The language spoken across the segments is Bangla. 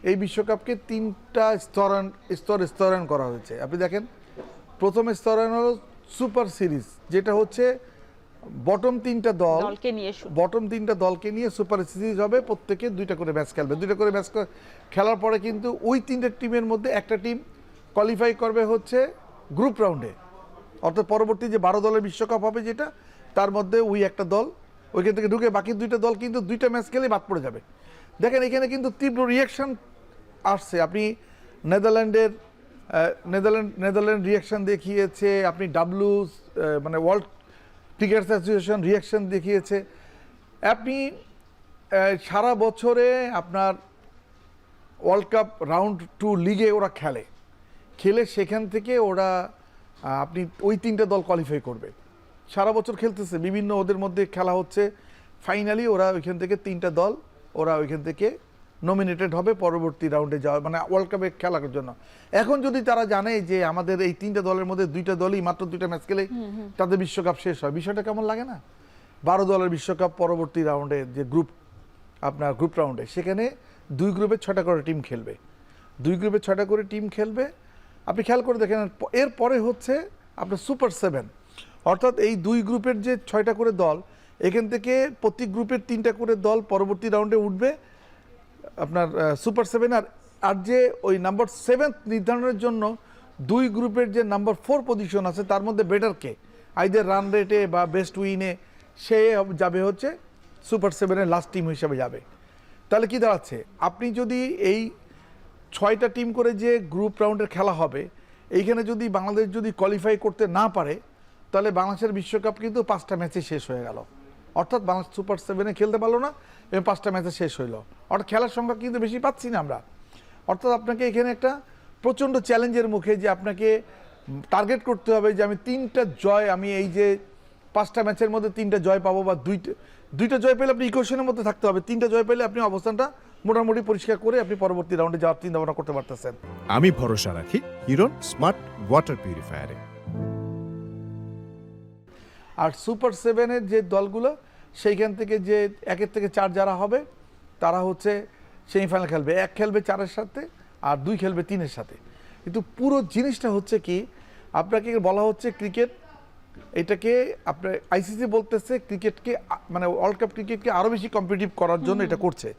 এই বিশ্বকাপকে তিনটা স্তরায়ন করা হয়েছে। আপনি দেখেন, প্রথম স্তরায়ন হলো সুপার সিরিজ, যেটা হচ্ছে বটম তিনটা দলকে নিয়ে সুপার সিরিজ হবে, প্রত্যেকে দুইটা করে ম্যাচ খেলবে। দুইটা করে ম্যাচ খেলার পরে কিন্তু ওই তিনটা টিমের মধ্যে একটা টিম কোয়ালিফাই করবে হচ্ছে গ্রুপ রাউন্ডে, অর্থাৎ পরবর্তী যে 12 দলের বিশ্বকাপ হবে যেটা, তার মধ্যে ওই একটা দল ওইখান থেকে ঢুকে, বাকি দুইটা দল কিন্তু দুইটা ম্যাচ খেলে বাদ পড়ে যাবে। দেখেন এখানে কিন্তু তীব্র রিয়াকশন আসছে। আপনি নেদারল্যান্ড রিয়াকশন দেখিয়েছে, আপনি মানে ওয়ার্ল্ড ক্রিকেট অ্যাসোসিয়েশন রিয়াকশন দেখিয়েছে। আপনি সারা বছরে আপনার ওয়ার্ল্ড কাপ রাউন্ড 2 লিগে ওরা খেলে সেখান থেকে ওরা আপনি ওই তিনটা দল কোয়ালিফাই করবে। সারা বছর খেলতেছে, বিভিন্ন ওদের মধ্যে খেলা হচ্ছে, ফাইনালি ওরা ওইখান থেকে তিনটা দল ওরা ওইখান থেকে নমিনেটেড হবে পরবর্তী রাউন্ডে যাওয়া, মানে ওয়ার্ল্ড কাপে খেলার জন্য। এখন যদি তারা জানে যে আমাদের এই তিনটা দলের মধ্যে দুইটা দলই মাত্র দুইটা ম্যাচ খেলে তাদের বিশ্বকাপ শেষ হয়, বিষয়টা কেমন লাগে না? 12 দলের বিশ্বকাপ পরবর্তী রাউন্ডে যে গ্রুপ রাউন্ডে, সেখানে 2 গ্রুপে 6টা করে টিম খেলবে। 2 গ্রুপে 6টা করে টিম খেলবে। আপনি খেয়াল করে দেখেন, এরপরে হচ্ছে আপনার সুপার 7, অর্থাৎ এই 2 গ্রুপের যে 6টা করে দল, এখান থেকে প্রতি গ্রুপের 3টা করে দল পরবর্তী রাউন্ডে উঠবে আপনার সুপার 7। আর যে ওই নাম্বার 7 নির্ধারণের জন্য 2 গ্রুপের যে নাম্বার 4 পজিশন আছে, তার মধ্যে বেটার কে, আইদার রান রেটে বা বেস্ট উইনে, সে যাবে হচ্ছে সুপার 7-এর লাস্ট টিম হিসাবে যাবে। তাহলে কি দাঁড়াচ্ছে, আপনি যদি এই 6টা টিম করে যে গ্রুপ রাউন্ডের খেলা হবে, এইখানে যদি বাংলাদেশ যদি কোয়ালিফাই করতে না পারে, তাহলে বাংলাদেশের বিশ্বকাপ কিন্তু 5টা ম্যাচে শেষ হয়ে গেল। অর্থাৎ বাংলাদেশ সুপার 7-এ খেলতে পারলো না এবং 5টা ম্যাচে শেষ হইল। অর্থাৎ খেলার সংখ্যা কিন্তু বেশি পাচ্ছি না আমরা। অর্থাৎ আপনাকে এখানে একটা প্রচণ্ড চ্যালেঞ্জের মুখে, যে আপনাকে টার্গেট করতে হবে যে আমি 3টা জয়, আমি এই যে 5টা ম্যাচের মধ্যে 3টা জয় পাবো, বা দুইটা জয় পেলে আপনি ইকুয়েশনের মধ্যে থাকতে হবে। 3টা জয় পেলে আপনি অবস্থানটা মোটামুটি পরিষ্কার করে আপনি পরবর্তী রাউন্ডে যাওয়ার চিন্তা ভাবনা করতে পারতেছেন। আমি ভরসা রাখি হিরন স্মার্ট ওয়াটার পিউরিফায়ারে। আর সুপার 7-এর যে দলগুলো, সেইখান থেকে যে 1 থেকে 4 যারা হবে, তারা হচ্ছে সেমিফাইনাল খেলবে। 1 খেলবে 4-এর সাথে, আর 2 খেলবে 3-এর সাথে। কিন্তু পুরো জিনিসটা হচ্ছে কি, আপনাকে বলা হচ্ছে ক্রিকেট, এটাকে আপনার আইসিসি বলতেছে ক্রিকেটকে, মানে ওয়ার্ল্ড কাপ ক্রিকেটকে আরও বেশি কম্পিটিটিভ করার জন্য এটা করছে।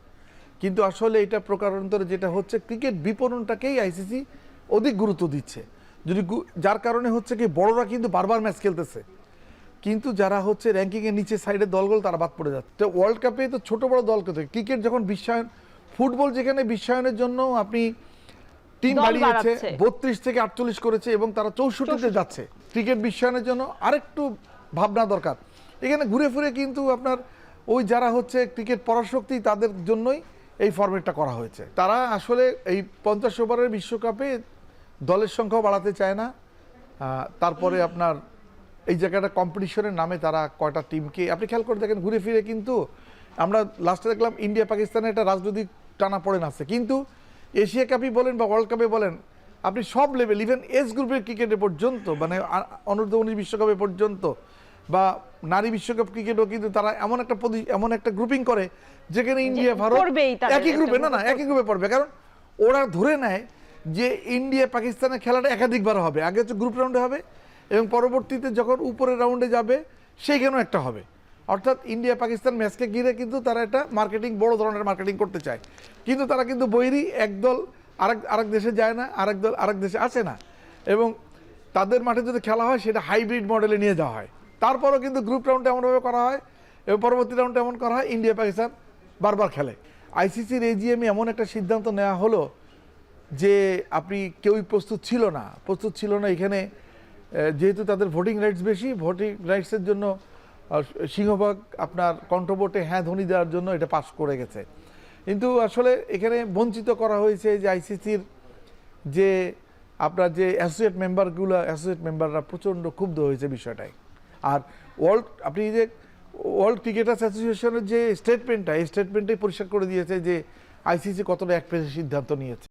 কিন্তু আসলে এটা প্রকারান্তরে যেটা হচ্ছে, ক্রিকেট বিপণনটাকেই আইসিসি অধিক গুরুত্ব দিচ্ছে। যার কারণে হচ্ছে কি, বড়রা কিন্তু বারবার ম্যাচ খেলতেছে, কিন্তু যারা হচ্ছে র্যাঙ্কিংয়ের নিচে সাইডের দলগুলো তারা বাদ পড়ে যাচ্ছে। তো ওয়ার্ল্ড কাপে তো ছোট বড় দলকে, ক্রিকেট যখন বিশ্বায়ন, ফুটবল যেখানে বিশ্বায়নের জন্য আপনি টিম বাড়িয়েছে, 32 থেকে 48 করেছে এবং তারা 64-তে যাচ্ছে, ক্রিকেট বিশ্বায়নের জন্য আরেকটু ভাবনা দরকার। এখানে ঘুরে ফিরে কিন্তু আপনার ওই যারা হচ্ছে ক্রিকেট পরাশক্তি, তাদের জন্যই এই ফরম্যাটটা করা হয়েছে। তারা আসলে এই 50 ওভারের বিশ্বকাপে দলের সংখ্যাও বাড়াতে চায় না। তারপরে আপনার এই জায়গাটা কম্পিটিশনের নামে তারা কয়টা টিমকে, আপনি খেয়াল করে দেখেন, ঘুরে ফিরে কিন্তু আমরা লাস্টে দেখলাম ইন্ডিয়া পাকিস্তানের একটা রাজনৈতিক টানা পড়ে আছে, কিন্তু এশিয়া কাপই বলেন বা ওয়ার্ল্ড কাপে বলেন, আপনি সব লেভেল, ইভেন এজ গ্রুপের ক্রিকেটে পর্যন্ত, মানে অনূর্ধ্ব 19 বিশ্বকাপে পর্যন্ত, বা নারী বিশ্বকাপ ক্রিকেটও কিন্তু তারা এমন একটা গ্রুপিং করে যেখানে ইন্ডিয়া ভারত একই গ্রুপে পড়বে। কারণ ওরা ধরে নেয় যে ইন্ডিয়া পাকিস্তানের খেলাটা একাধিকবার হবে, আগে হচ্ছে গ্রুপ রাউন্ডে হবে এবং পরবর্তীতে যখন উপরের রাউন্ডে যাবে সেইখানেও একটা হবে। অর্থাৎ ইন্ডিয়া পাকিস্তান ম্যাচকে ঘিরে কিন্তু তারা একটা মার্কেটিং, বড় ধরনের মার্কেটিং করতে চায়, কিন্তু তারা কিন্তু বৈরী, এক দল আরেক দেশে যায় না, আরেক দল আরেক দেশে আসে না, এবং তাদের মাঠে যদি খেলা হয় সেটা হাইব্রিড মডেলে নিয়ে যাওয়া হয়। তারপরও কিন্তু গ্রুপ রাউন্ডে এমনভাবে করা হয় এবং পরবর্তী রাউন্ডে এমন করা হয়, ইন্ডিয়া পাকিস্তান বারবার খেলে। আইসিসির এজিএমে এমন একটা সিদ্ধান্ত নেওয়া হলো যে আপনি কেউই প্রস্তুত ছিল না এখানে, যেহেতু তাদের ভোটিং রাইটস বেশি, ভোটিং রাইটসের জন্য সিংহভাগ আপনার কণ্ঠভোটে হ্যাঁ ধ্বনি দেওয়ার জন্য এটা পাস করে গেছে। কিন্তু আসলে এখানে বঞ্চিত করা হয়েছে যে আইসিসির যে আপনার যে অ্যাসোসিয়েট মেম্বাররা প্রচণ্ড ক্ষুব্ধ হয়েছে বিষয়টায়। আর আপনি যে ওয়ার্ল্ড ক্রিকেটার্স অ্যাসোসিয়েশনের যে স্টেটমেন্টটা, এই স্টেটমেন্টেই পরিষ্কার করে দিয়েছে যে আইসিসি কতটা একপেশে সিদ্ধান্ত নিয়েছে।